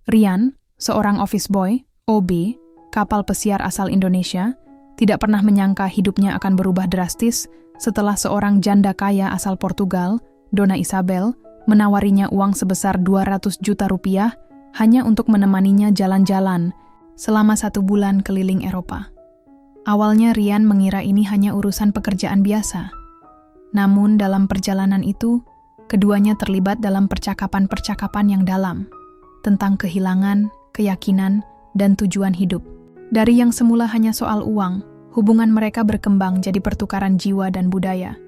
Rian, seorang office boy, OB, kapal pesiar asal Indonesia, tidak pernah menyangka hidupnya akan berubah drastis setelah seorang janda kaya asal Portugal, Dona Isabel, menawarinya uang sebesar 200 juta rupiah hanya untuk menemaninya jalan-jalan selama 1 bulan keliling Eropa. Awalnya Rian mengira ini hanya urusan pekerjaan biasa. Namun dalam perjalanan itu, keduanya terlibat dalam percakapan-percakapan yang dalam tentang kehilangan, keyakinan, dan tujuan hidup. Dari yang semula hanya soal uang, hubungan mereka berkembang jadi pertukaran jiwa dan budaya.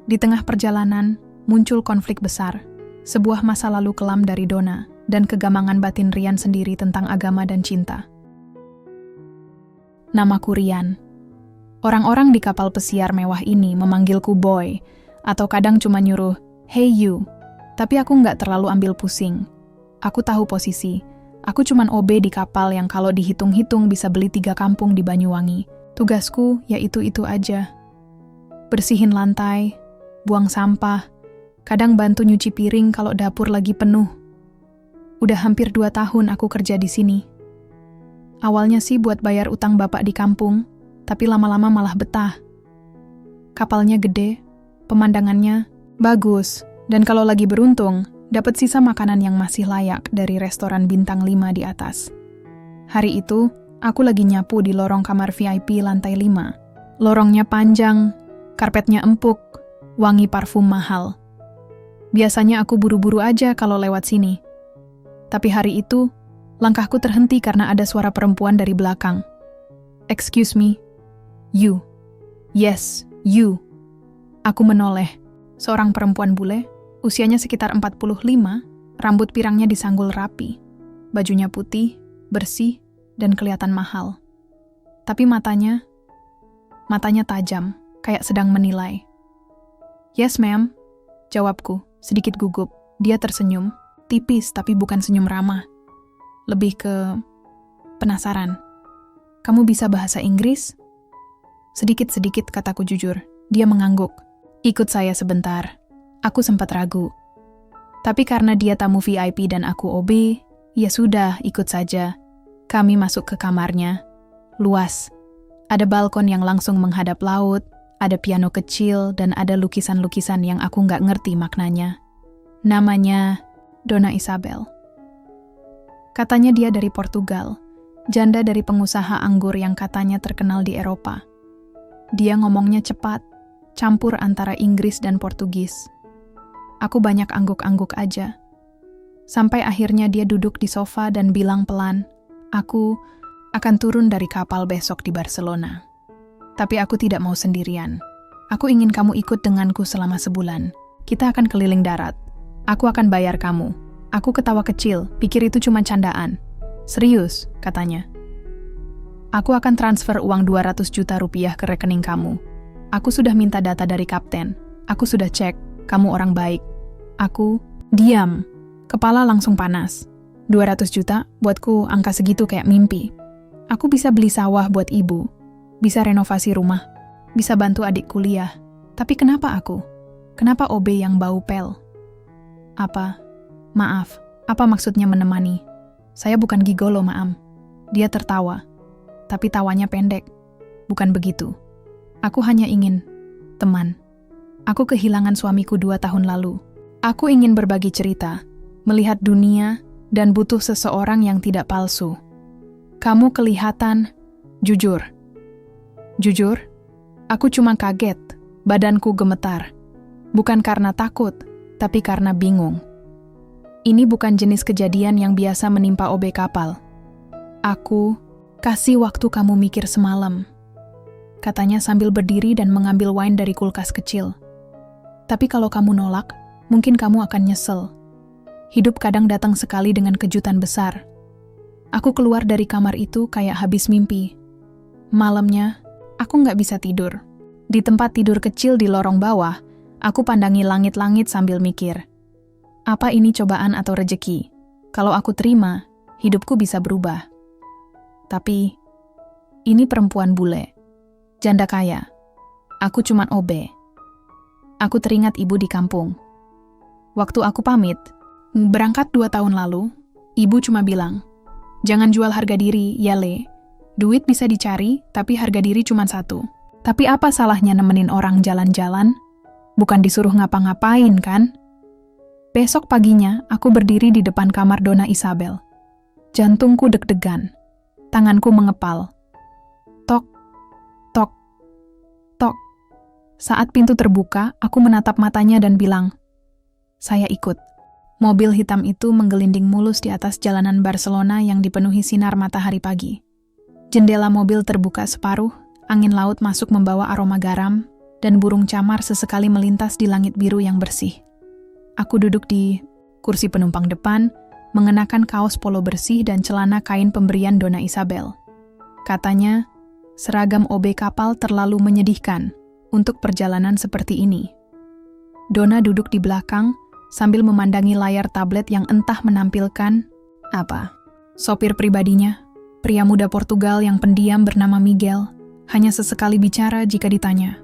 Di tengah perjalanan, muncul konflik besar, sebuah masa lalu kelam dari Dona, dan kegamangan batin Rian sendiri tentang agama dan cinta. Namaku Rian. Orang-orang di kapal pesiar mewah ini memanggilku Boy, atau kadang cuma nyuruh, "Hey you." Tapi aku nggak terlalu ambil pusing. Aku tahu posisi. Aku cuman OB di kapal yang kalau dihitung-hitung bisa beli 3 kampung di Banyuwangi. Tugasku ya itu aja. Bersihin lantai, buang sampah, kadang bantu nyuci piring kalau dapur lagi penuh. Udah hampir 2 tahun aku kerja di sini. Awalnya sih buat bayar utang bapak di kampung, tapi lama-lama malah betah. Kapalnya gede, pemandangannya bagus, dan kalau lagi beruntung, dapat sisa makanan yang masih layak dari restoran bintang 5 di atas. Hari itu, aku lagi nyapu di lorong kamar VIP lantai 5. Lorongnya panjang, karpetnya empuk, wangi parfum mahal. Biasanya aku buru-buru aja kalau lewat sini. Tapi hari itu, langkahku terhenti karena ada suara perempuan dari belakang. "Excuse me, you." "Yes, you." Aku menoleh. Seorang perempuan bule, usianya sekitar 45, rambut pirangnya disanggul rapi. Bajunya putih, bersih, dan kelihatan mahal. Tapi matanya tajam, kayak sedang menilai. "Yes, ma'am," jawabku, sedikit gugup. Dia tersenyum, tipis tapi bukan senyum ramah. Lebih ke penasaran. "Kamu bisa bahasa Inggris?" Sedikit-sedikit, kataku jujur. Dia mengangguk. "Ikut saya sebentar." Aku sempat ragu. Tapi karena dia tamu VIP dan aku OB, ya sudah, ikut saja. Kami masuk ke kamarnya. Luas. Ada balkon yang langsung menghadap laut, ada piano kecil, dan ada lukisan-lukisan yang aku nggak ngerti maknanya. Namanya Dona Isabel. Katanya dia dari Portugal, janda dari pengusaha anggur yang katanya terkenal di Eropa. Dia ngomongnya cepat, campur antara Inggris dan Portugis. Aku banyak angguk-angguk aja. Sampai akhirnya dia duduk di sofa dan bilang pelan, "Aku akan turun dari kapal besok di Barcelona. Tapi aku tidak mau sendirian. Aku ingin kamu ikut denganku selama sebulan. Kita akan keliling darat. Aku akan bayar kamu." Aku ketawa kecil, pikir itu cuma candaan. "Serius?" katanya. "Aku akan transfer uang 200 juta rupiah ke rekening kamu. Aku sudah minta data dari kapten. Aku sudah cek, kamu orang baik." Aku diam. Kepala langsung panas. 200 juta buatku angka segitu kayak mimpi. Aku bisa beli sawah buat ibu. Bisa renovasi rumah. Bisa bantu adik kuliah. Tapi kenapa aku? Kenapa OB yang bau pel? Maaf, apa maksudnya menemani? Saya bukan gigolo, ma'am. Dia tertawa. Tapi tawanya pendek. Bukan begitu. Aku hanya ingin teman. Aku kehilangan suamiku 2 tahun lalu. Aku ingin berbagi cerita, melihat dunia, dan butuh seseorang yang tidak palsu. Kamu kelihatan jujur. Jujur, aku cuma kaget, badanku gemetar. Bukan karena takut, tapi karena bingung. Ini bukan jenis kejadian yang biasa menimpa OB kapal. "Aku kasih waktu kamu mikir semalam," katanya sambil berdiri dan mengambil wine dari kulkas kecil. "Tapi kalau kamu nolak, mungkin kamu akan nyesel. Hidup kadang datang sekali dengan kejutan besar." Aku keluar dari kamar itu kayak habis mimpi. Malamnya, aku nggak bisa tidur. Di tempat tidur kecil di lorong bawah, aku pandangi langit-langit sambil mikir. Apa ini cobaan atau rejeki? Kalau aku terima, hidupku bisa berubah. Tapi, ini perempuan bule. Janda kaya. Aku cuman OB. Aku teringat ibu di kampung. Waktu aku pamit, berangkat 2 tahun lalu, Ibu cuma bilang, "Jangan jual harga diri, ya Le. Duit bisa dicari, tapi harga diri cuma satu." Tapi apa salahnya nemenin orang jalan-jalan? Bukan disuruh ngapa-ngapain, kan? Besok paginya, aku berdiri di depan kamar Donna Isabel. Jantungku deg-degan. Tanganku mengepal. Tok, tok, tok. Saat pintu terbuka, aku menatap matanya dan bilang, "Saya ikut." Mobil hitam itu menggelinding mulus di atas jalanan Barcelona yang dipenuhi sinar matahari pagi. Jendela mobil terbuka separuh, angin laut masuk membawa aroma garam, dan burung camar sesekali melintas di langit biru yang bersih. Aku duduk di kursi penumpang depan, mengenakan kaos polo bersih dan celana kain pemberian Donna Isabel. Katanya, seragam OB kapal terlalu menyedihkan untuk perjalanan seperti ini. Donna duduk di belakang, sambil memandangi layar tablet yang entah menampilkan apa. Sopir pribadinya, pria muda Portugal yang pendiam bernama Miguel, hanya sesekali bicara jika ditanya.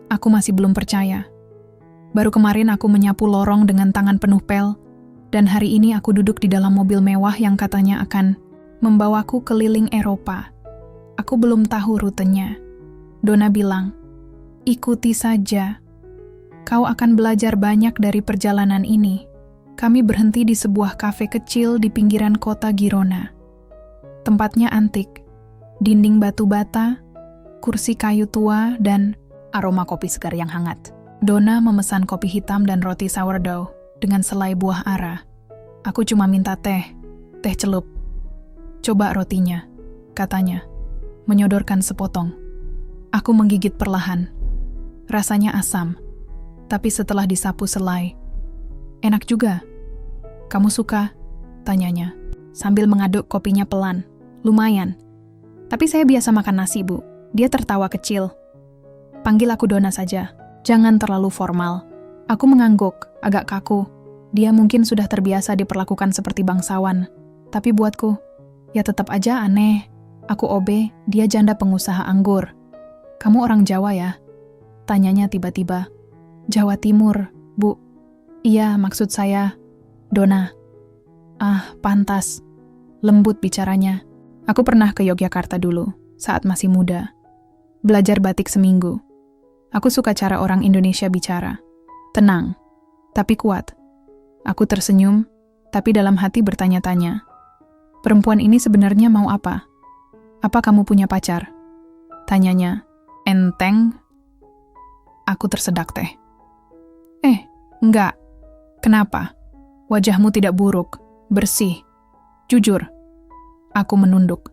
Aku masih belum percaya. Baru kemarin aku menyapu lorong dengan tangan penuh pel, dan hari ini aku duduk di dalam mobil mewah yang katanya akan membawaku keliling Eropa. Aku belum tahu rutenya. Donna bilang, "Ikuti saja. Kau akan belajar banyak dari perjalanan ini." Kami berhenti di sebuah kafe kecil di pinggiran kota Girona. Tempatnya antik, dinding batu bata, kursi kayu tua, dan aroma kopi segar yang hangat. Donna memesan kopi hitam dan roti sourdough dengan selai buah ara. Aku cuma minta teh celup. "Coba rotinya," katanya, menyodorkan sepotong. Aku menggigit perlahan. Rasanya asam. Tapi setelah disapu selai, "Enak juga. Kamu suka?" tanyanya, sambil mengaduk kopinya pelan. "Lumayan. Tapi saya biasa makan nasi, Bu." Dia tertawa kecil. "Panggil aku Donna saja. Jangan terlalu formal." Aku mengangguk, agak kaku. Dia mungkin sudah terbiasa diperlakukan seperti bangsawan. Tapi buatku, ya tetap aja aneh. Aku OB, dia janda pengusaha anggur. "Kamu orang Jawa ya?" tanyanya tiba-tiba. "Jawa Timur, Bu." "Iya, maksud saya, Donna." "Ah, pantas." Lembut bicaranya. Aku pernah ke Yogyakarta dulu, saat masih muda. Belajar batik seminggu. Aku suka cara orang Indonesia bicara. Tenang, tapi kuat. Aku tersenyum, tapi dalam hati bertanya-tanya. Perempuan ini sebenarnya mau apa? "Apa kamu punya pacar?" tanyanya. Enteng. Aku tersedak teh. Enggak. Kenapa? Wajahmu tidak buruk, bersih. Jujur. Aku menunduk.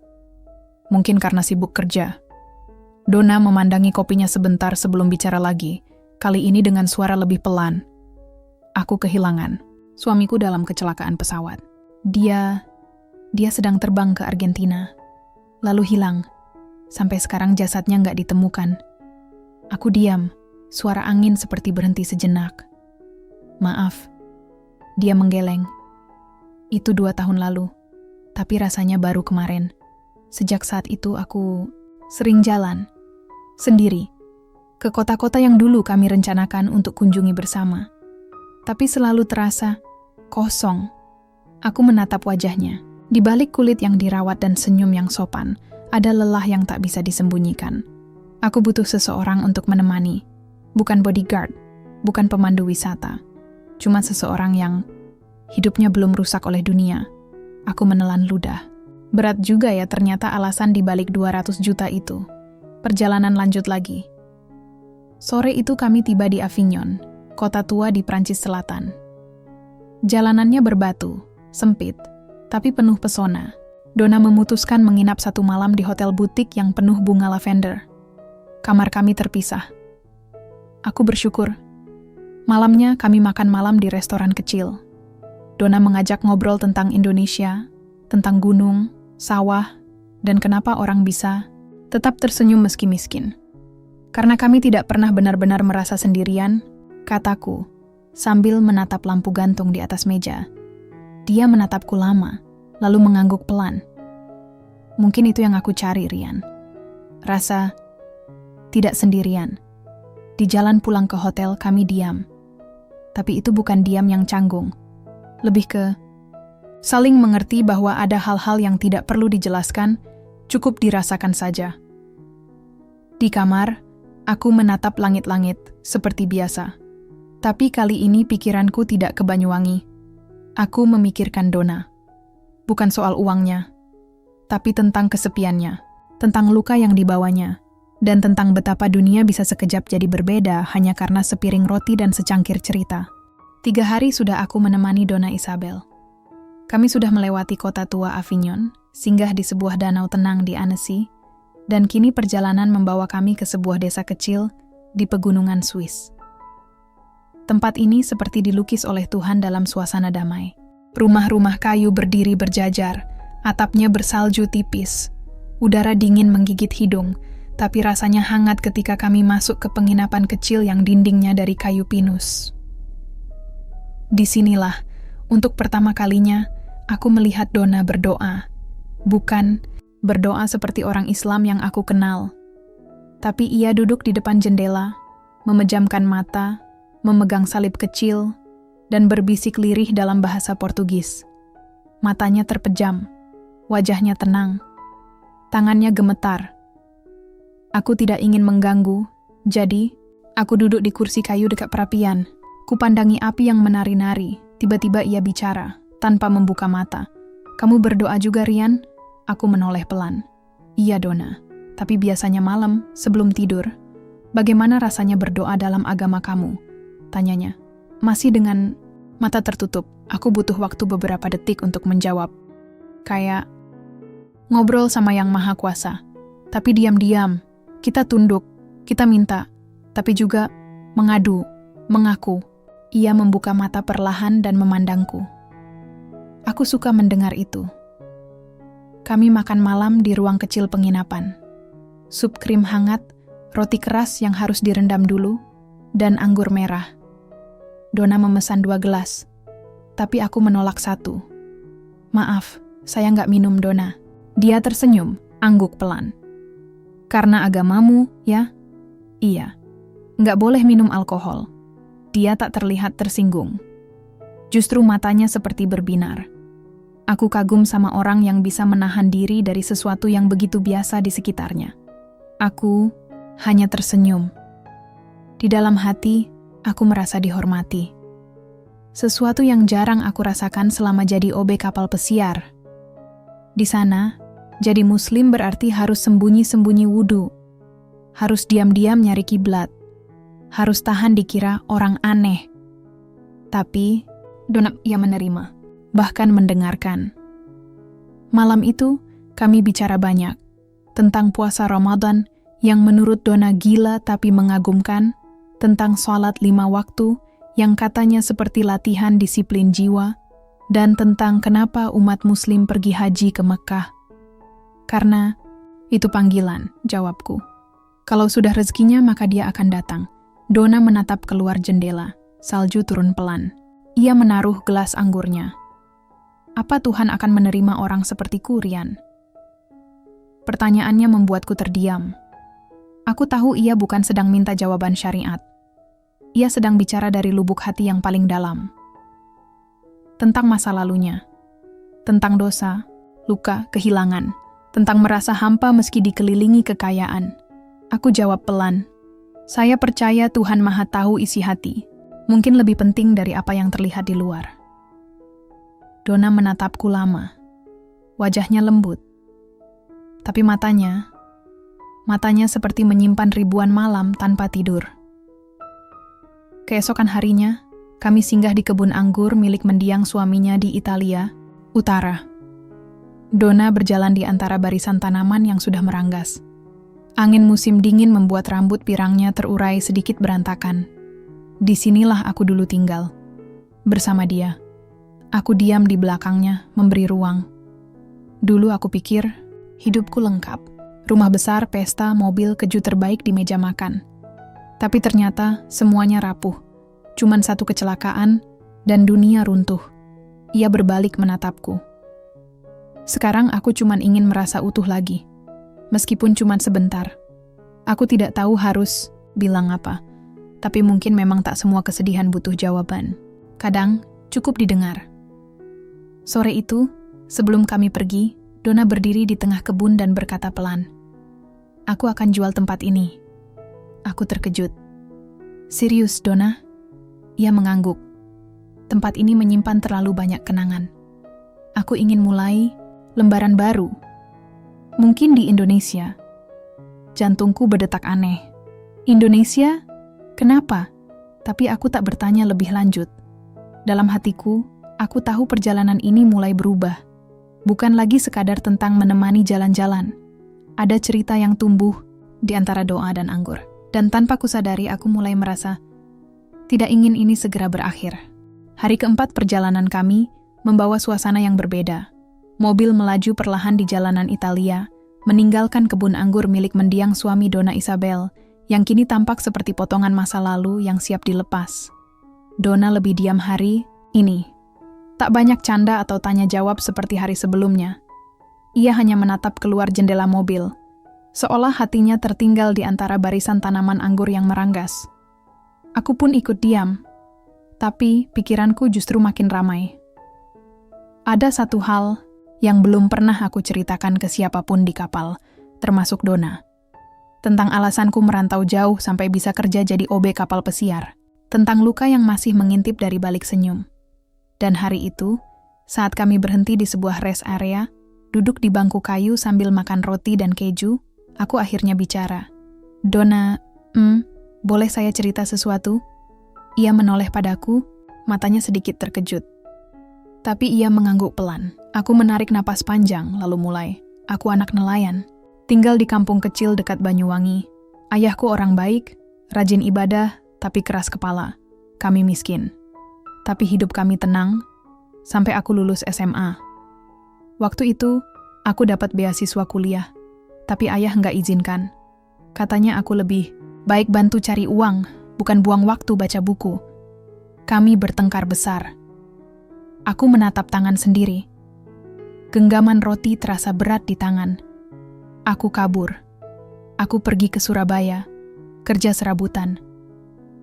Mungkin karena sibuk kerja. Donna memandangi kopinya sebentar sebelum bicara lagi, kali ini dengan suara lebih pelan. "Aku kehilangan suamiku dalam kecelakaan pesawat. Dia sedang terbang ke Argentina, lalu hilang. Sampai sekarang jasadnya nggak ditemukan." Aku diam, suara angin seperti berhenti sejenak. "Maaf." Dia menggeleng. "Itu 2 tahun lalu, tapi rasanya baru kemarin. Sejak saat itu aku sering jalan, sendiri, ke kota-kota yang dulu kami rencanakan untuk kunjungi bersama. Tapi selalu terasa kosong." Aku menatap wajahnya. Di balik kulit yang dirawat dan senyum yang sopan, ada lelah yang tak bisa disembunyikan. Aku butuh seseorang untuk menemani. Bukan bodyguard, bukan pemandu wisata. Cuma seseorang yang hidupnya belum rusak oleh dunia. Aku menelan ludah. Berat juga ya ternyata alasan di balik 200 juta itu. Perjalanan lanjut lagi. Sore itu kami tiba di Avignon, kota tua di Prancis Selatan. Jalanannya berbatu, sempit, tapi penuh pesona. Donna memutuskan menginap 1 malam di hotel butik yang penuh bunga lavender. Kamar kami terpisah. Aku bersyukur. Malamnya kami makan malam di restoran kecil. Donna mengajak ngobrol tentang Indonesia, tentang gunung, sawah, dan kenapa orang bisa tetap tersenyum meski miskin. Karena kami tidak pernah benar-benar merasa sendirian, kataku, sambil menatap lampu gantung di atas meja. Dia menatapku lama, lalu mengangguk pelan. Mungkin itu yang aku cari, Rian. Rasa tidak sendirian. Di jalan pulang ke hotel kami diam. Tapi itu bukan diam yang canggung. Lebih ke Saling mengerti bahwa ada hal-hal yang tidak perlu dijelaskan, cukup dirasakan saja. Di kamar, aku menatap langit-langit seperti biasa. Tapi kali ini pikiranku tidak ke Banyuwangi. Aku memikirkan Donna. Bukan soal uangnya, tapi tentang kesepiannya, tentang luka yang dibawanya, dan tentang betapa dunia bisa sekejap jadi berbeda hanya karena sepiring roti dan secangkir cerita. 3 hari sudah aku menemani Donna Isabel. Kami sudah melewati kota tua Avignon, singgah di sebuah danau tenang di Annecy, dan kini perjalanan membawa kami ke sebuah desa kecil di pegunungan Swiss. Tempat ini seperti dilukis oleh Tuhan dalam suasana damai. Rumah-rumah kayu berdiri berjajar, atapnya bersalju tipis. Udara dingin menggigit hidung, tapi rasanya hangat ketika kami masuk ke penginapan kecil yang dindingnya dari kayu pinus. Disinilah, untuk pertama kalinya, aku melihat Donna berdoa. Bukan berdoa seperti orang Islam yang aku kenal, tapi ia duduk di depan jendela, memejamkan mata, memegang salib kecil, dan berbisik lirih dalam bahasa Portugis. Matanya terpejam, wajahnya tenang, tangannya gemetar. Aku tidak ingin mengganggu, jadi aku duduk di kursi kayu dekat perapian. Kupandangi api yang menari-nari, tiba-tiba ia bicara, tanpa membuka mata. "Kamu berdoa juga, Rian?" Aku menoleh pelan. "Iya, Donna, tapi biasanya malam, sebelum tidur." "Bagaimana rasanya berdoa dalam agama kamu?" tanyanya. Masih dengan mata tertutup, aku butuh waktu beberapa detik untuk menjawab. Kayak ngobrol sama Yang Maha Kuasa. Tapi diam-diam, kita tunduk, kita minta, tapi juga mengadu, mengaku. Ia membuka mata perlahan dan memandangku. Aku suka mendengar itu. Kami makan malam di ruang kecil penginapan. Sup krim hangat, roti keras yang harus direndam dulu, dan anggur merah. Donna memesan 2 gelas, tapi aku menolak 1. "Maaf, saya nggak minum, Donna." Dia tersenyum, angguk pelan. "Karena agamamu, ya?" "Iya. Nggak boleh minum alkohol." Dia tak terlihat tersinggung. Justru matanya seperti berbinar. Aku kagum sama orang yang bisa menahan diri dari sesuatu yang begitu biasa di sekitarnya. Aku hanya tersenyum. Di dalam hati, aku merasa dihormati. Sesuatu yang jarang aku rasakan selama jadi OB kapal pesiar. Di sana, jadi muslim berarti harus sembunyi-sembunyi wudu. Harus diam-diam nyari kiblat. Harus tahan dikira orang aneh. Tapi, Donna ia menerima, bahkan mendengarkan. Malam itu, kami bicara banyak tentang puasa Ramadan yang menurut Donna gila tapi mengagumkan, tentang sholat 5 waktu yang katanya seperti latihan disiplin jiwa, dan tentang kenapa umat muslim pergi haji ke Mekah. Karena itu panggilan, jawabku. Kalau sudah rezekinya maka dia akan datang. Donna menatap keluar jendela, salju turun pelan. Ia menaruh gelas anggurnya. Apa Tuhan akan menerima orang sepertiku, Rian? Pertanyaannya membuatku terdiam. Aku tahu ia bukan sedang minta jawaban syariat. Ia sedang bicara dari lubuk hati yang paling dalam. Tentang masa lalunya. Tentang dosa, luka, kehilangan. Tentang merasa hampa meski dikelilingi kekayaan. Aku jawab pelan. Saya percaya Tuhan Maha Tahu isi hati. Mungkin lebih penting dari apa yang terlihat di luar. Donna menatapku lama. Wajahnya lembut. Tapi matanya seperti menyimpan ribuan malam tanpa tidur. Keesokan harinya, kami singgah di kebun anggur milik mendiang suaminya di Italia, Utara. Donna berjalan di antara barisan tanaman yang sudah meranggas. Angin musim dingin membuat rambut pirangnya terurai sedikit berantakan. Disinilah aku dulu tinggal. Bersama dia. Aku diam di belakangnya, memberi ruang. Dulu aku pikir, hidupku lengkap. Rumah besar, pesta, mobil, keju terbaik di meja makan. Tapi ternyata semuanya rapuh. Cuman satu kecelakaan, dan dunia runtuh. Ia berbalik menatapku. Sekarang aku cuman ingin merasa utuh lagi. Meskipun cuman sebentar. Aku tidak tahu harus bilang apa. Tapi mungkin memang tak semua kesedihan butuh jawaban. Kadang cukup didengar. Sore itu, sebelum kami pergi, Donna berdiri di tengah kebun dan berkata pelan, "Aku akan jual tempat ini." Aku terkejut. "Serius, Donna?" Ia mengangguk. "Tempat ini menyimpan terlalu banyak kenangan. Aku ingin mulai lembaran baru. Mungkin di Indonesia." Jantungku berdetak aneh. "Indonesia? Kenapa?" Tapi aku tak bertanya lebih lanjut. Dalam hatiku, aku tahu perjalanan ini mulai berubah. Bukan lagi sekadar tentang menemani jalan-jalan. Ada cerita yang tumbuh di antara doa dan anggur. Dan tanpa kusadari aku mulai merasa tidak ingin ini segera berakhir. Hari keempat perjalanan kami membawa suasana yang berbeda. Mobil melaju perlahan di jalanan Italia, meninggalkan kebun anggur milik mendiang suami Donna Isabel, yang kini tampak seperti potongan masa lalu yang siap dilepas. Donna lebih diam hari ini. Tak banyak canda atau tanya jawab seperti hari sebelumnya. Ia hanya menatap keluar jendela mobil, seolah hatinya tertinggal di antara barisan tanaman anggur yang meranggas. Aku pun ikut diam, tapi pikiranku justru makin ramai. Ada satu hal yang belum pernah aku ceritakan ke siapapun di kapal, termasuk Donna. Tentang alasanku merantau jauh sampai bisa kerja jadi OB kapal pesiar. Tentang luka yang masih mengintip dari balik senyum. Dan hari itu, saat kami berhenti di sebuah rest area, duduk di bangku kayu sambil makan roti dan keju, aku akhirnya bicara. "Donna, boleh saya cerita sesuatu?" Ia menoleh padaku, matanya sedikit terkejut. Tapi ia mengangguk pelan. Aku menarik napas panjang, lalu mulai. "Aku anak nelayan, tinggal di kampung kecil dekat Banyuwangi. Ayahku orang baik, rajin ibadah, tapi keras kepala. Kami miskin. Tapi hidup kami tenang, sampai aku lulus SMA. Waktu itu, aku dapat beasiswa kuliah, tapi ayah nggak izinkan. Katanya aku lebih baik bantu cari uang, bukan buang waktu baca buku. Kami bertengkar besar. Aku menatap tangan sendiri. Genggaman roti terasa berat di tangan. Aku kabur. Aku pergi ke Surabaya, kerja serabutan.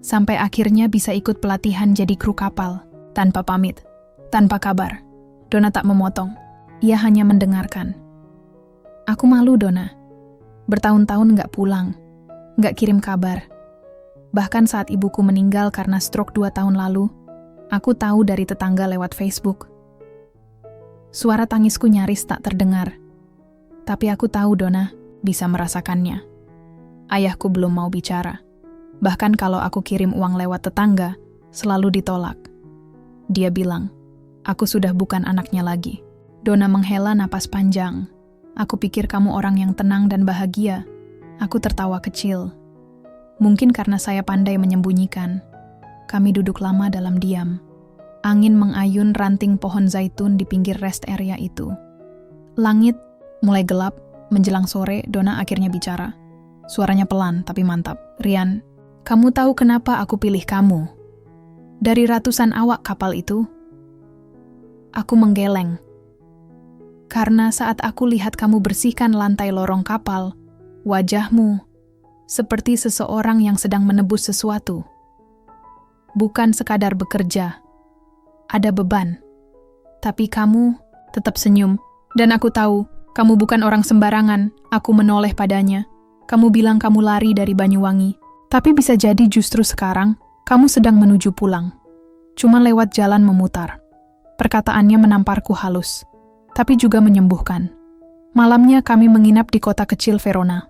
Sampai akhirnya bisa ikut pelatihan jadi kru kapal, tanpa pamit, tanpa kabar. Donna tak memotong, ia hanya mendengarkan. Aku malu, Donna. Bertahun-tahun nggak pulang, nggak kirim kabar. Bahkan saat ibuku meninggal karena stroke 2 tahun lalu, aku tahu dari tetangga lewat Facebook. Suara tangisku nyaris tak terdengar. Tapi aku tahu Donna bisa merasakannya. Ayahku belum mau bicara. Bahkan kalau aku kirim uang lewat tetangga, selalu ditolak. Dia bilang, "Aku sudah bukan anaknya lagi." Donna menghela napas panjang. "Aku pikir kamu orang yang tenang dan bahagia." Aku tertawa kecil. Mungkin karena saya pandai menyembunyikan. Kami duduk lama dalam diam. Angin mengayun ranting pohon zaitun di pinggir rest area itu. Langit mulai gelap, menjelang sore Donna akhirnya bicara. Suaranya pelan tapi mantap. "Rian, kamu tahu kenapa aku pilih kamu? Dari ratusan awak kapal itu, aku menggeleng. Karena saat aku lihat kamu bersihkan lantai lorong kapal, wajahmu seperti seseorang yang sedang menebus sesuatu. Bukan sekadar bekerja, ada beban. Tapi kamu tetap senyum, dan aku tahu kamu bukan orang sembarangan." Aku menoleh padanya. "Kamu bilang kamu lari dari Banyuwangi. Tapi bisa jadi justru sekarang, kamu sedang menuju pulang. Cuma lewat jalan memutar." Perkataannya menamparku halus, tapi juga menyembuhkan. Malamnya kami menginap di kota kecil Verona.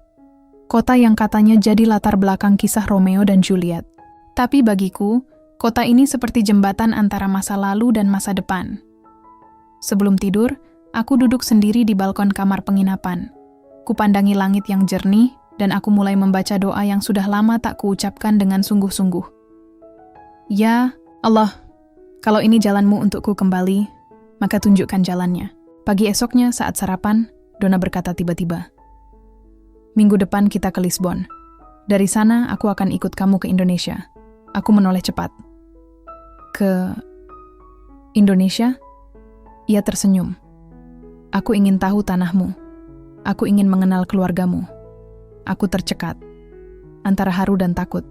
Kota yang katanya jadi latar belakang kisah Romeo dan Juliet. Tapi bagiku, kota ini seperti jembatan antara masa lalu dan masa depan. Sebelum tidur, aku duduk sendiri di balkon kamar penginapan. Kupandangi langit yang jernih, dan aku mulai membaca doa yang sudah lama tak kuucapkan dengan sungguh-sungguh. "Ya Allah, kalau ini jalanmu untukku kembali, maka tunjukkan jalannya." Pagi esoknya saat sarapan, Donna berkata tiba-tiba, "Minggu depan kita ke Lisbon. Dari sana aku akan ikut kamu ke Indonesia." Aku menoleh cepat. "Ke Indonesia?" Ia tersenyum. "Aku ingin tahu tanahmu. Aku ingin mengenal keluargamu." Aku tercekat, antara haru dan takut.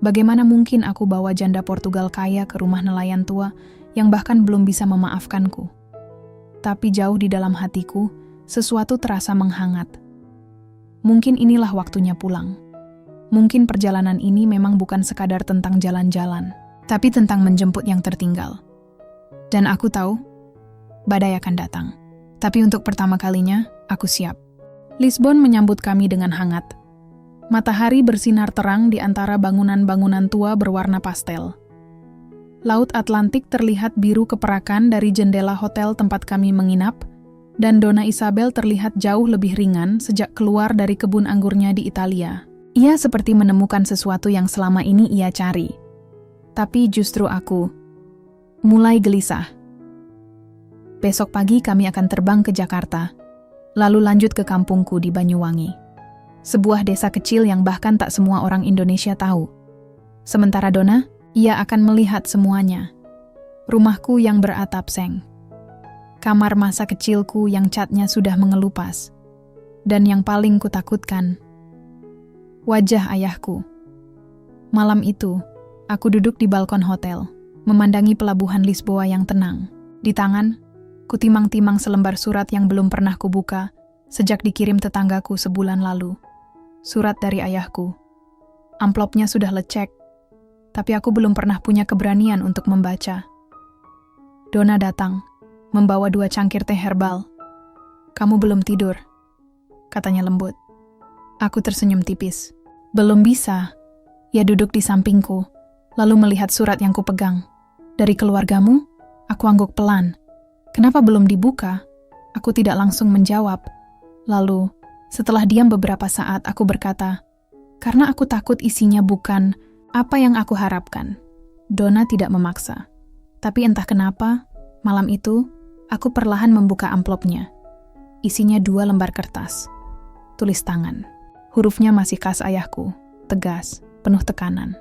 Bagaimana mungkin aku bawa janda Portugal kaya ke rumah nelayan tua yang bahkan belum bisa memaafkanku? tapi jauh di dalam hatiku, sesuatu terasa menghangat. Mungkin inilah waktunya pulang. Mungkin perjalanan ini memang bukan sekadar tentang jalan-jalan, tapi tentang menjemput yang tertinggal. Dan aku tahu, badai akan datang. Tapi untuk pertama kalinya, aku siap. Lisbon menyambut kami dengan hangat. Matahari bersinar terang di antara bangunan-bangunan tua berwarna pastel. Laut Atlantik terlihat biru keperakan dari jendela hotel tempat kami menginap, dan Donna Isabel terlihat jauh lebih ringan sejak keluar dari kebun anggurnya di Italia. Ia seperti menemukan sesuatu yang selama ini ia cari. Tapi justru aku mulai gelisah. Besok pagi kami akan terbang ke Jakarta, lalu lanjut ke kampungku di Banyuwangi. Sebuah desa kecil yang bahkan tak semua orang Indonesia tahu. Sementara Donna, ia akan melihat semuanya. Rumahku yang beratap seng. Kamar masa kecilku yang catnya sudah mengelupas. Dan yang paling kutakutkan, wajah ayahku. Malam itu, aku duduk di balkon hotel, memandangi pelabuhan Lisboa yang tenang. Di tangan, kutimang-timang selembar surat yang belum pernah kubuka sejak dikirim tetanggaku sebulan lalu. Surat dari ayahku. Amplopnya sudah lecek, tapi aku belum pernah punya keberanian untuk membaca. Donna datang, membawa 2 cangkir teh herbal. "Kamu belum tidur," katanya lembut. Aku tersenyum tipis. Belum bisa. Ia duduk di sampingku, lalu melihat surat yang kupegang. "Dari keluargamu?" Aku angguk pelan. "Kenapa belum dibuka?" Aku tidak langsung menjawab. Lalu, setelah diam beberapa saat, aku berkata, "Karena aku takut isinya bukan apa yang aku harapkan." Donna tidak memaksa. Tapi entah kenapa, malam itu, aku perlahan membuka amplopnya. Isinya 2 lembar kertas. Tulis tangan. Hurufnya masih khas ayahku, tegas, penuh tekanan.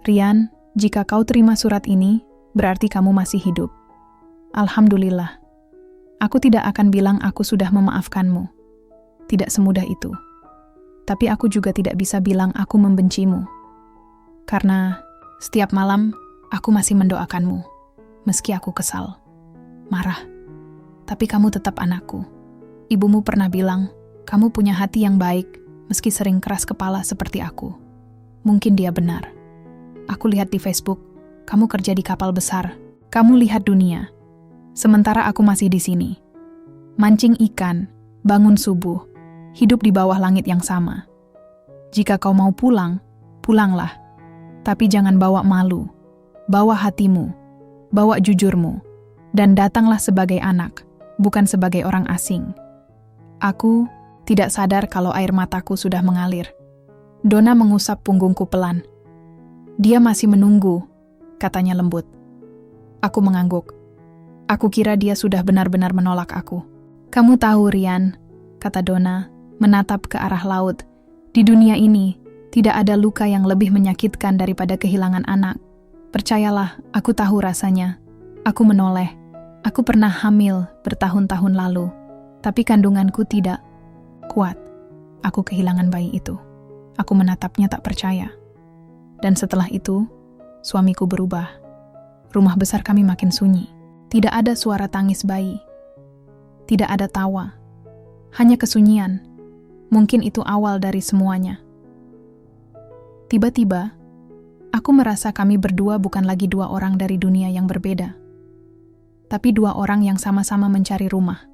"Rian, jika kau terima surat ini, berarti kamu masih hidup. Alhamdulillah. Aku tidak akan bilang aku sudah memaafkanmu. Tidak semudah itu. Tapi aku juga tidak bisa bilang aku membencimu. Karena setiap malam aku masih mendoakanmu. Meski aku kesal, marah. Tapi kamu tetap anakku. Ibumu pernah bilang, kamu punya hati yang baik meski sering keras kepala seperti aku. Mungkin dia benar. Aku lihat di Facebook, kamu kerja di kapal besar. Kamu lihat dunia. Sementara aku masih di sini. Mancing ikan, bangun subuh, hidup di bawah langit yang sama. Jika kau mau pulang, pulanglah. Tapi jangan bawa malu. Bawa hatimu, bawa jujurmu, dan datanglah sebagai anak, bukan sebagai orang asing. Aku tidak sadar kalau air mataku sudah mengalir. Donna mengusap punggungku pelan. "Dia masih menunggu," katanya lembut. Aku mengangguk. Aku kira dia sudah benar-benar menolak aku. "Kamu tahu, Rian," kata Donna, menatap ke arah laut. "Di dunia ini, tidak ada luka yang lebih menyakitkan daripada kehilangan anak. Percayalah, aku tahu rasanya. Aku menoleh. Aku pernah hamil bertahun-tahun lalu, tapi kandunganku tidak kuat. Aku kehilangan bayi itu. Aku menatapnya tak percaya. Dan setelah itu, suamiku berubah. Rumah besar kami makin sunyi. Tidak ada suara tangis bayi. Tidak ada tawa. Hanya kesunyian. Mungkin itu awal dari semuanya. Tiba-tiba, aku merasa kami berdua bukan lagi 2 orang dari dunia yang berbeda. Tapi 2 orang yang sama-sama mencari rumah.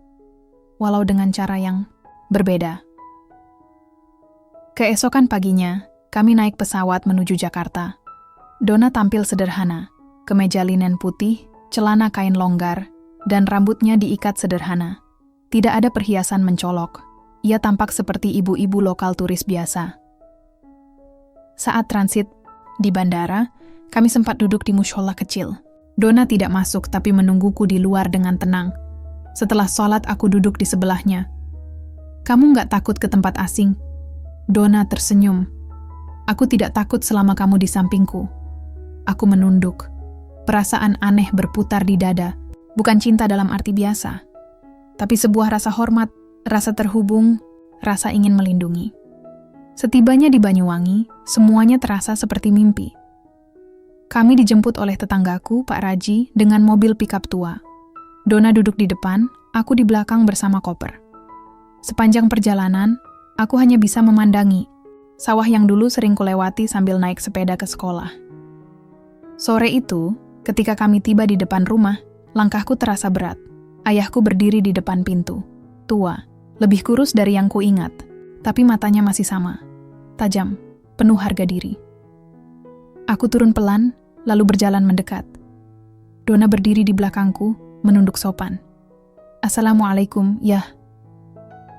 Walau dengan cara yang berbeda. Keesokan paginya, kami naik pesawat menuju Jakarta. Donna tampil sederhana, kemeja linen putih, celana kain longgar, dan rambutnya diikat sederhana. Tidak ada perhiasan mencolok. Ia tampak seperti ibu-ibu lokal turis biasa. Saat transit di bandara, kami sempat duduk di mushola kecil. Donna tidak masuk tapi menungguku di luar dengan tenang. Setelah sholat, aku duduk di sebelahnya. "Kamu nggak takut ke tempat asing?" Donna tersenyum. "Aku tidak takut selama kamu di sampingku." Aku menunduk. Perasaan aneh berputar di dada. Bukan cinta dalam arti biasa, tapi sebuah rasa hormat, rasa terhubung, rasa ingin melindungi. Setibanya di Banyuwangi, semuanya terasa seperti mimpi. Kami dijemput oleh tetanggaku, Pak Raji, dengan mobil pikap tua. Donna duduk di depan, aku di belakang bersama koper. Sepanjang perjalanan, aku hanya bisa memandangi sawah yang dulu sering kulewati sambil naik sepeda ke sekolah. Sore itu, ketika kami tiba di depan rumah, langkahku terasa berat. Ayahku berdiri di depan pintu. Tua, lebih kurus dari yang kuingat, tapi matanya masih sama. Tajam, penuh harga diri. Aku turun pelan, lalu berjalan mendekat. Donna berdiri di belakangku, menunduk sopan. "Assalamualaikum, Yah."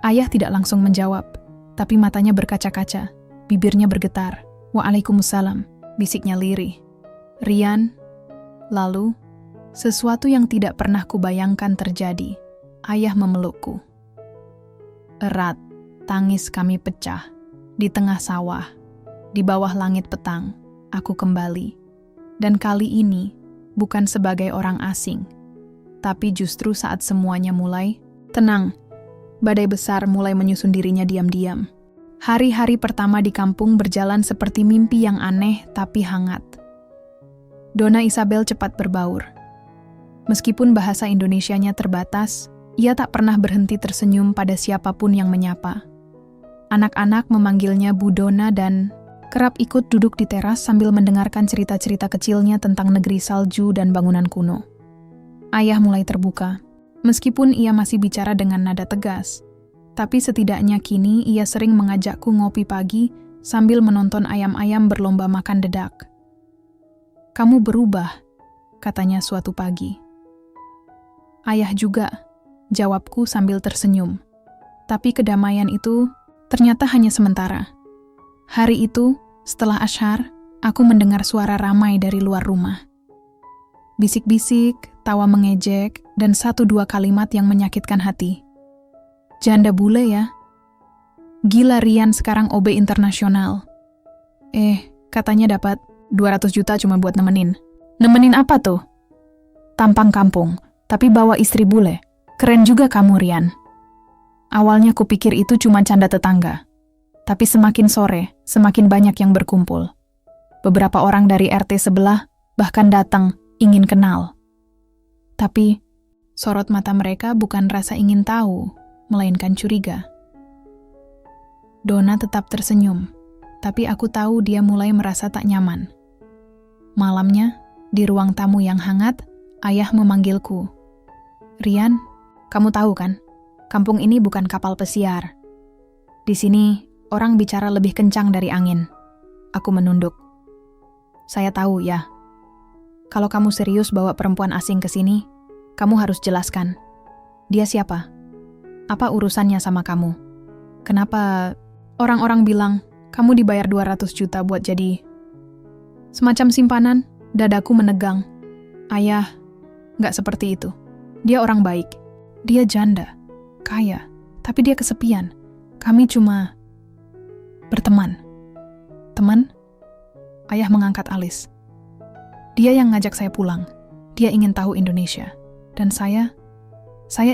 Ayah tidak langsung menjawab, tapi matanya berkaca-kaca, bibirnya bergetar. "Waalaikumsalam," bisiknya lirih. "Rian." Lalu, sesuatu yang tidak pernah kubayangkan terjadi. Ayah memelukku. Erat, tangis kami pecah. Di tengah sawah, di bawah langit petang, aku kembali. Dan kali ini, bukan sebagai orang asing, tapi justru saat semuanya mulai tenang. Badai besar mulai menyusun dirinya diam-diam. Hari-hari pertama di kampung berjalan seperti mimpi yang aneh tapi hangat. Donna Isabel cepat berbaur. Meskipun bahasa Indonesianya terbatas, ia tak pernah berhenti tersenyum pada siapapun yang menyapa. Anak-anak memanggilnya Bu Donna dan kerap ikut duduk di teras sambil mendengarkan cerita-cerita kecilnya tentang negeri salju dan bangunan kuno. Ayah mulai terbuka. Meskipun ia masih bicara dengan nada tegas, tapi setidaknya kini ia sering mengajakku ngopi pagi sambil menonton ayam-ayam berlomba makan dedak. "Kamu berubah," katanya suatu pagi. "Ayah juga," jawabku sambil tersenyum. Tapi kedamaian itu ternyata hanya sementara. Hari itu, setelah asyhar, aku mendengar suara ramai dari luar rumah. Bisik-bisik, tawa mengejek, dan 1-2 kalimat yang menyakitkan hati. "Janda bule ya? Gila Rian sekarang OB internasional. Katanya dapat 200 juta cuma buat nemenin." "Nemenin apa tuh?" "Tampang kampung, tapi bawa istri bule. Keren juga kamu Rian." Awalnya kupikir itu cuma canda tetangga. Tapi semakin sore, semakin banyak yang berkumpul. Beberapa orang dari RT sebelah bahkan datang ingin kenal. Tapi, sorot mata mereka bukan rasa ingin tahu, melainkan curiga. Donna tetap tersenyum, tapi aku tahu dia mulai merasa tak nyaman. Malamnya, di ruang tamu yang hangat, ayah memanggilku. "Rian, kamu tahu kan, kampung ini bukan kapal pesiar. Di sini, orang bicara lebih kencang dari angin." Aku menunduk. "Saya tahu ya. Kalau kamu serius bawa perempuan asing ke sini, kamu harus jelaskan. Dia siapa? Apa urusannya sama kamu? Kenapa orang-orang bilang kamu dibayar 200 juta buat jadi..." Semacam simpanan, dadaku menegang. "Ayah, gak seperti itu. Dia orang baik. Dia janda, kaya, tapi dia kesepian. Kami cuma berteman." "Teman?" Ayah mengangkat alis. "Dia yang ngajak saya pulang. Dia ingin tahu Indonesia. Dan saya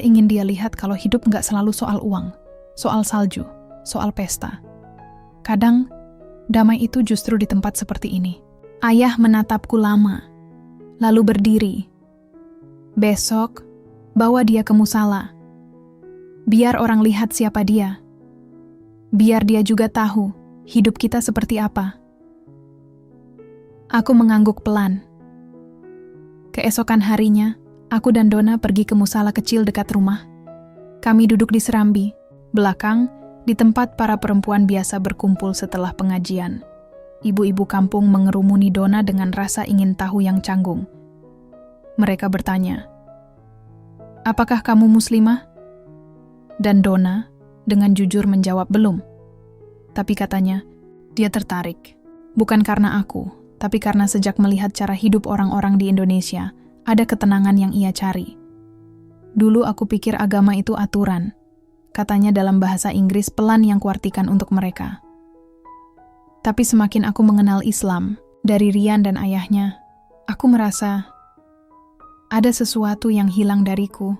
ingin dia lihat kalau hidup nggak selalu soal uang, soal salju, soal pesta. Kadang, damai itu justru di tempat seperti ini." Ayah menatapku lama, lalu berdiri. "Besok, bawa dia ke musala. Biar orang lihat siapa dia. Biar dia juga tahu hidup kita seperti apa." Aku mengangguk pelan. Keesokan harinya, aku dan Donna pergi ke musala kecil dekat rumah. Kami duduk di serambi, belakang, di tempat para perempuan biasa berkumpul setelah pengajian. Ibu-ibu kampung mengerumuni Donna dengan rasa ingin tahu yang canggung. Mereka bertanya, "Apakah kamu muslimah?" Dan Donna dengan jujur menjawab belum. Tapi katanya, dia tertarik. Bukan karena aku, tapi karena sejak melihat cara hidup orang-orang di Indonesia, ada ketenangan yang ia cari. Dulu aku pikir agama itu aturan, katanya dalam bahasa Inggris pelan yang kuartikan untuk mereka. Tapi semakin aku mengenal Islam, dari Rian dan ayahnya, aku merasa ada sesuatu yang hilang dariku,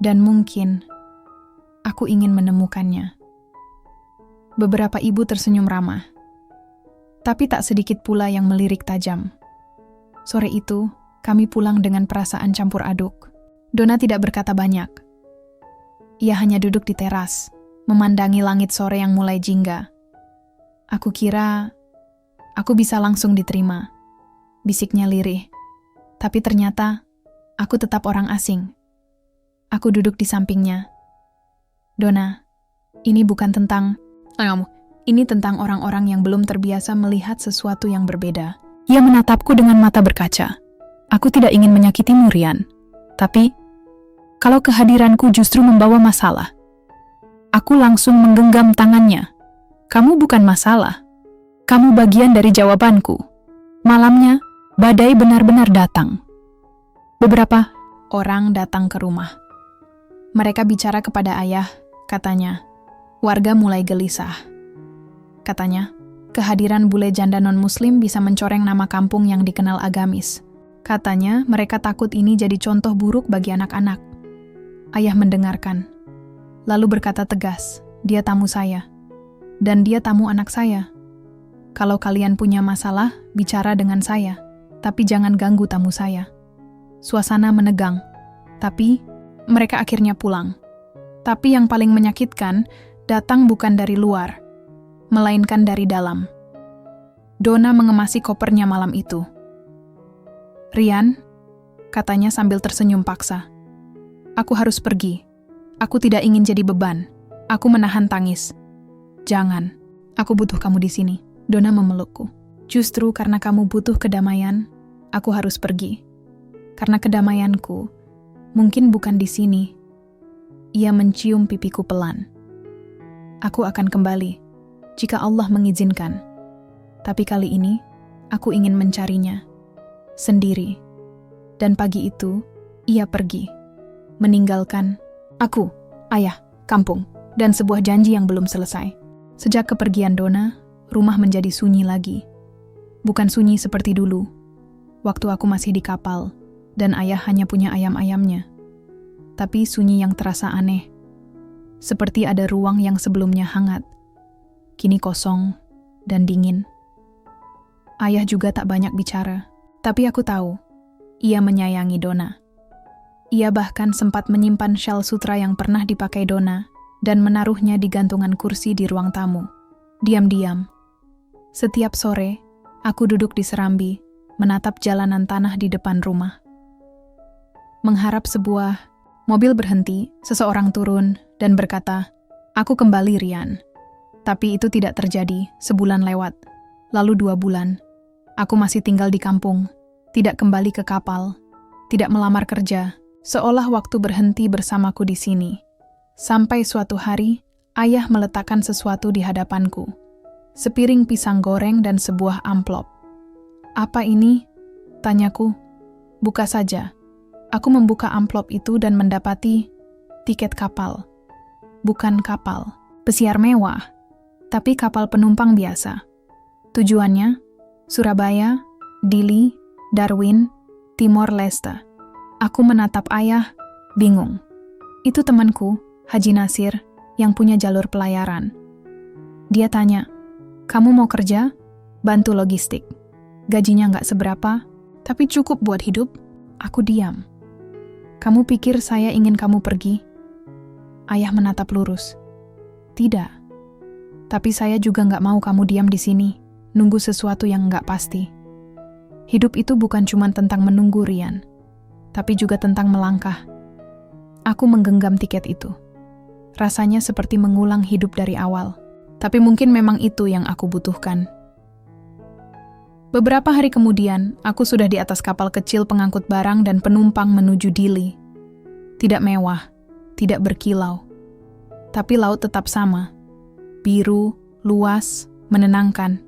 dan mungkin aku ingin menemukannya. Beberapa ibu tersenyum ramah, tapi tak sedikit pula yang melirik tajam. Sore itu, kami pulang dengan perasaan campur aduk. Donna tidak berkata banyak. Ia hanya duduk di teras, memandangi langit sore yang mulai jingga. Aku kira aku bisa langsung diterima, bisiknya lirih. Tapi ternyata aku tetap orang asing. Aku duduk di sampingnya. Donna, ini bukan tentang ini tentang orang-orang yang belum terbiasa melihat sesuatu yang berbeda. Ia menatapku dengan mata berkaca. Aku tidak ingin menyakitimu, Rian. Tapi, kalau kehadiranku justru membawa masalah. Aku langsung menggenggam tangannya. Kamu bukan masalah. Kamu bagian dari jawabanku. Malamnya, badai benar-benar datang. Beberapa orang datang ke rumah. Mereka bicara kepada ayah, katanya. Warga mulai gelisah. Katanya, kehadiran bule janda non-muslim bisa mencoreng nama kampung yang dikenal agamis. Katanya, mereka takut ini jadi contoh buruk bagi anak-anak. Ayah mendengarkan, lalu berkata tegas, dia tamu saya. Dan dia tamu anak saya. Kalau kalian punya masalah, bicara dengan saya. Tapi jangan ganggu tamu saya. Suasana menegang. Tapi, mereka akhirnya pulang. Tapi yang paling menyakitkan, datang bukan dari luar, melainkan dari dalam. Donna mengemasi kopernya malam itu. Rian, katanya sambil tersenyum paksa. Aku harus pergi. Aku tidak ingin jadi beban. Aku menahan tangis. Jangan, aku butuh kamu di sini. Donna memelukku. Justru karena kamu butuh kedamaian, aku harus pergi. Karena kedamaianku, mungkin bukan di sini. Ia mencium pipiku pelan. Aku akan kembali, jika Allah mengizinkan. Tapi kali ini, aku ingin mencarinya. Sendiri. Dan pagi itu, ia pergi. Meninggalkan aku, ayah, kampung, dan sebuah janji yang belum selesai. Sejak kepergian Donna, rumah menjadi sunyi lagi. Bukan sunyi seperti dulu, waktu aku masih di kapal, dan ayah hanya punya ayam-ayamnya. Tapi sunyi yang terasa aneh. Seperti ada ruang yang sebelumnya hangat, kini kosong dan dingin. Ayah juga tak banyak bicara, tapi aku tahu, ia menyayangi Donna. Ia bahkan sempat menyimpan syal sutra yang pernah dipakai Donna dan menaruhnya di gantungan kursi di ruang tamu. Diam-diam. Setiap sore, aku duduk di serambi, menatap jalanan tanah di depan rumah. Mengharap sebuah mobil berhenti, seseorang turun dan berkata, "Aku kembali, Rian." Tapi itu tidak terjadi. Sebulan lewat, lalu 2 bulan. Aku masih tinggal di kampung, tidak kembali ke kapal, tidak melamar kerja, seolah waktu berhenti bersamaku di sini. Sampai suatu hari, ayah meletakkan sesuatu di hadapanku. Sepiring pisang goreng dan sebuah amplop. "Apa ini?" tanyaku. "Buka saja." Aku membuka amplop itu dan mendapati tiket kapal. Bukan kapal pesiar mewah, tapi kapal penumpang biasa. Tujuannya, Surabaya, Dili, Darwin, Timor Leste. Aku menatap ayah, bingung. Itu temanku, Haji Nasir, yang punya jalur pelayaran. Dia tanya, "Kamu mau kerja? Bantu logistik. Gajinya nggak seberapa, tapi cukup buat hidup." Aku diam. "Kamu pikir saya ingin kamu pergi?" Ayah menatap lurus. "Tidak. Tapi saya juga nggak mau kamu diam di sini, nunggu sesuatu yang nggak pasti. Hidup itu bukan cuma tentang menunggu, Rian, tapi juga tentang melangkah." Aku menggenggam tiket itu. Rasanya seperti mengulang hidup dari awal. Tapi mungkin memang itu yang aku butuhkan. Beberapa hari kemudian, aku sudah di atas kapal kecil pengangkut barang dan penumpang menuju Dili. Tidak mewah, tidak berkilau. Tapi laut tetap sama. Biru, luas, menenangkan.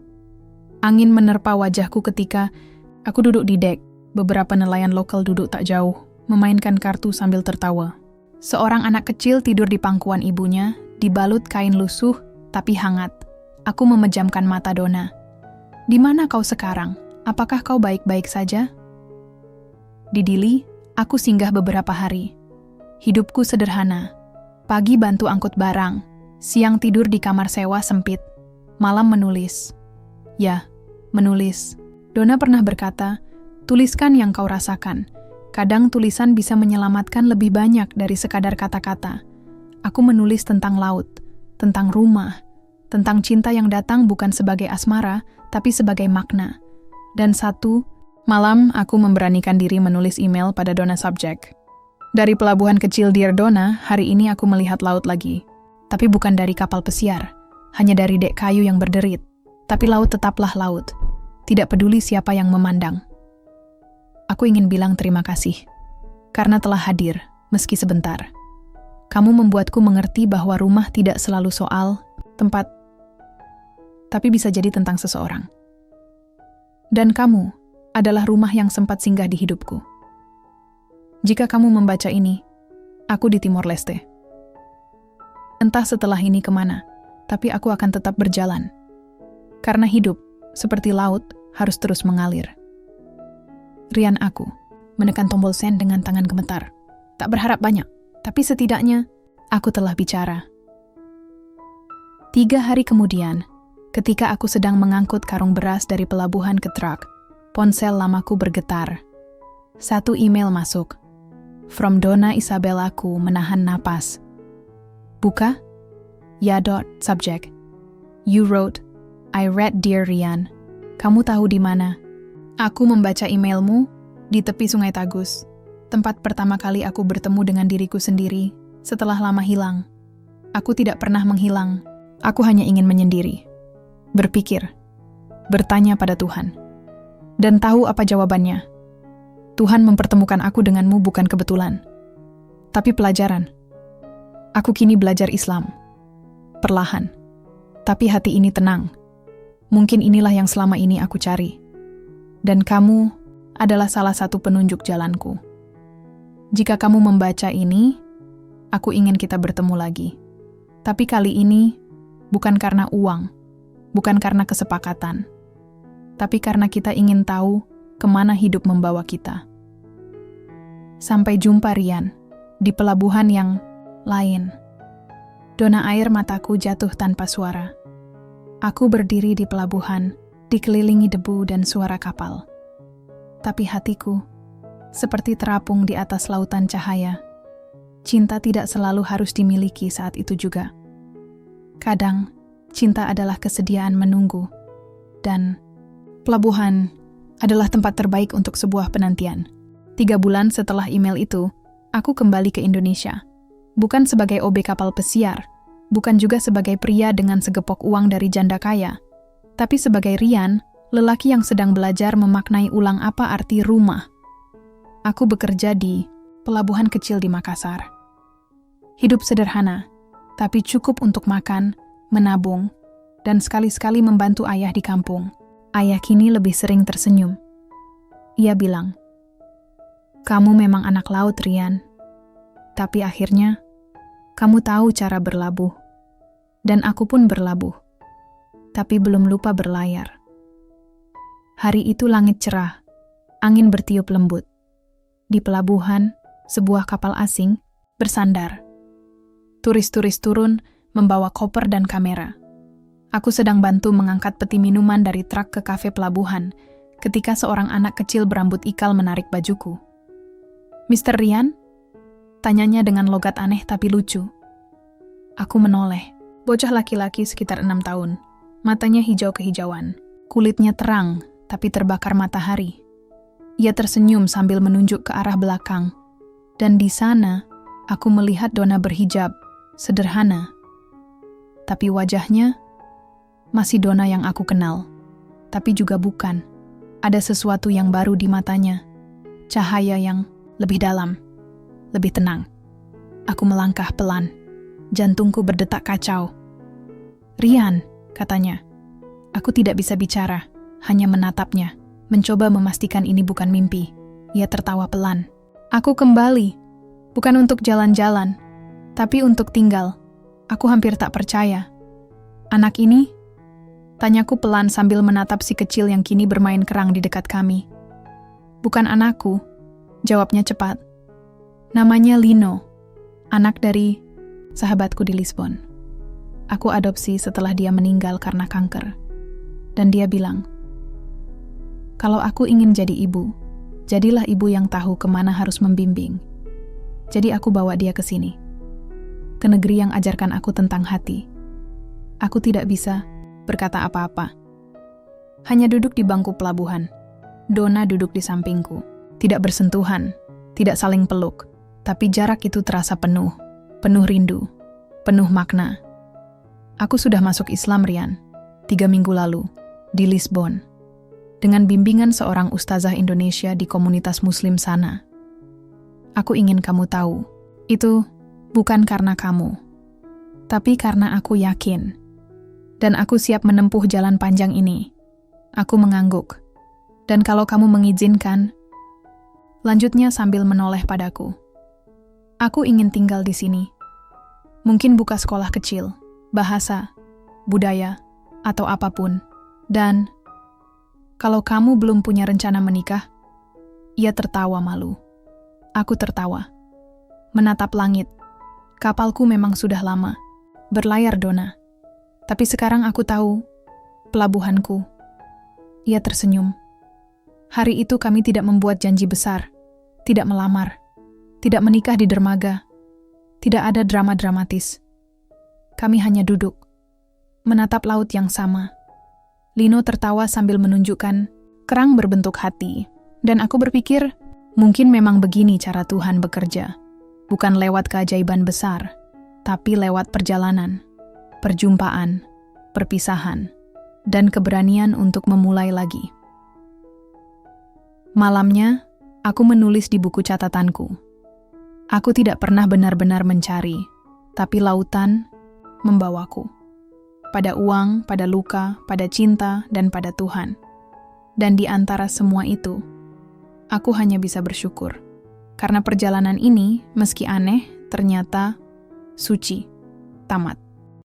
Angin menerpa wajahku ketika aku duduk di dek. Beberapa nelayan lokal duduk tak jauh, memainkan kartu sambil tertawa. Seorang anak kecil tidur di pangkuan ibunya, dibalut kain lusuh, tapi hangat. Aku memejamkan mata Donna. "Di mana kau sekarang? Apakah kau baik-baik saja?" Di Dili, aku singgah beberapa hari. Hidupku sederhana. Pagi bantu angkut barang, siang tidur di kamar sewa sempit, malam menulis. Ya, menulis. Donna pernah berkata, "Tuliskan yang kau rasakan, Kadang tulisan bisa menyelamatkan lebih banyak dari sekadar kata-kata. Aku menulis tentang laut, tentang rumah, tentang cinta yang datang bukan sebagai asmara, tapi sebagai makna. Dan satu malam aku memberanikan diri menulis email pada Donna Subject. Dari pelabuhan kecil Dear Donna, hari ini aku melihat laut lagi. Tapi bukan dari kapal pesiar, hanya dari dek kayu yang berderit. Tapi laut tetaplah laut, tidak peduli siapa yang memandang. Aku ingin bilang terima kasih, karena telah hadir, meski sebentar. Kamu membuatku mengerti bahwa rumah tidak selalu soal tempat, tapi bisa jadi tentang seseorang. Dan kamu adalah rumah yang sempat singgah di hidupku. Jika kamu membaca ini, aku di Timor Leste. Entah setelah ini kemana, tapi aku akan tetap berjalan. Karena hidup, seperti laut, harus terus mengalir. Rian, aku menekan tombol send dengan tangan gemetar. Tak berharap banyak, tapi setidaknya aku telah bicara. 3 hari kemudian, ketika aku sedang mengangkut karung beras dari pelabuhan ke truk, ponsel lamaku bergetar. 1 email masuk. From Donna Isabellaku menahan napas. Buka? Ya. Subject. You wrote, I read dear Rian. Kamu tahu di mana? Aku membaca emailmu di tepi Sungai Tagus, tempat pertama kali aku bertemu dengan diriku sendiri setelah lama hilang. Aku tidak pernah menghilang, aku hanya ingin menyendiri, berpikir, bertanya pada Tuhan. Dan tahu apa jawabannya. Tuhan mempertemukan aku denganmu bukan kebetulan, tapi pelajaran. Aku kini belajar Islam, perlahan, tapi hati ini tenang. Mungkin inilah yang selama ini aku cari. Dan kamu adalah salah satu penunjuk jalanku. Jika kamu membaca ini, aku ingin kita bertemu lagi. Tapi kali ini, bukan karena uang, bukan karena kesepakatan, tapi karena kita ingin tahu kemana hidup membawa kita. Sampai jumpa Rian, di pelabuhan yang lain. Dona air mataku jatuh tanpa suara. Aku berdiri di pelabuhan, dikelilingi debu dan suara kapal. Tapi hatiku, seperti terapung di atas lautan cahaya. Cinta tidak selalu harus dimiliki saat itu juga. Kadang, cinta adalah kesediaan menunggu. Dan pelabuhan adalah tempat terbaik untuk sebuah penantian. 3 bulan setelah email itu, aku kembali ke Indonesia. Bukan sebagai OB kapal pesiar, bukan juga sebagai pria dengan segepok uang dari janda kaya, tapi sebagai Rian, lelaki yang sedang belajar memaknai ulang apa arti rumah. Aku bekerja di pelabuhan kecil di Makassar. Hidup sederhana, tapi cukup untuk makan, menabung, dan sekali-sekali membantu ayah di kampung. Ayah kini lebih sering tersenyum. Ia bilang, "Kamu memang anak laut, Rian. Tapi akhirnya, kamu tahu cara berlabuh. Dan aku pun berlabuh. Tapi belum lupa berlayar." Hari itu langit cerah, angin bertiup lembut. Di pelabuhan, sebuah kapal asing bersandar. Turis-turis turun, membawa koper dan kamera. Aku sedang bantu mengangkat peti minuman dari truk ke kafe pelabuhan, ketika seorang anak kecil berambut ikal menarik bajuku. "Mr. Rian?" Tanyanya dengan logat aneh tapi lucu. Aku menoleh. Bocah laki-laki sekitar 6 tahun. Matanya hijau kehijauan. Kulitnya terang, tapi terbakar matahari. Ia tersenyum sambil menunjuk ke arah belakang. Dan di sana, aku melihat Donna berhijab, sederhana. Tapi wajahnya masih Donna yang aku kenal. Tapi juga bukan. Ada sesuatu yang baru di matanya. Cahaya yang lebih dalam, lebih tenang. Aku melangkah pelan. Jantungku berdetak kacau. "Rian," katanya. Aku tidak bisa bicara, hanya menatapnya, mencoba memastikan ini bukan mimpi. Ia tertawa pelan. "Aku kembali, bukan untuk jalan-jalan, tapi untuk tinggal." Aku hampir tak percaya. "Anak ini?" Tanyaku pelan sambil menatap si kecil yang kini bermain kerang di dekat kami. "Bukan anakku," jawabnya cepat. "Namanya Lino, anak dari sahabatku di Lisbon. Aku adopsi setelah dia meninggal karena kanker. Dan dia bilang, kalau aku ingin jadi ibu, Jadilah ibu yang tahu kemana harus membimbing. Jadi aku bawa dia ke sini. Ke negeri yang ajarkan aku tentang hati. Aku tidak bisa berkata apa-apa. Hanya duduk di bangku pelabuhan. Donna duduk di sampingku. Tidak bersentuhan, tidak saling peluk. Tapi jarak itu terasa penuh rindu, penuh makna. Aku sudah masuk Islam, Rian, 3 minggu lalu, di Lisbon. Dengan bimbingan seorang ustazah Indonesia di komunitas muslim sana. Aku ingin kamu tahu, itu bukan karena kamu, tapi karena aku yakin. Dan aku siap menempuh jalan panjang ini. Aku mengangguk. Dan kalau kamu mengizinkan, lanjutnya sambil menoleh padaku. Aku ingin tinggal di sini. Mungkin buka sekolah kecil, bahasa, budaya, atau apapun. Dan kalau kamu belum punya rencana menikah, ia tertawa malu. Aku tertawa. Menatap langit. Kapalku memang sudah lama. Berlayar, Donna. Tapi sekarang aku tahu pelabuhanku. Ia tersenyum. Hari itu kami tidak membuat janji besar, tidak melamar, tidak menikah di dermaga, tidak ada drama dramatis. Kami hanya duduk, menatap laut yang sama. Lino tertawa sambil menunjukkan kerang berbentuk hati, dan aku berpikir, mungkin memang begini cara Tuhan bekerja. Bukan lewat keajaiban besar, tapi lewat perjalanan, perjumpaan, perpisahan, dan keberanian untuk memulai lagi. Malamnya, aku menulis di buku catatanku. Aku tidak pernah benar-benar mencari, tapi lautan membawaku. Pada uang, pada luka, pada cinta, dan pada Tuhan. Dan di antara semua itu, aku hanya bisa bersyukur. Karena perjalanan ini, meski aneh, ternyata suci. Tamat.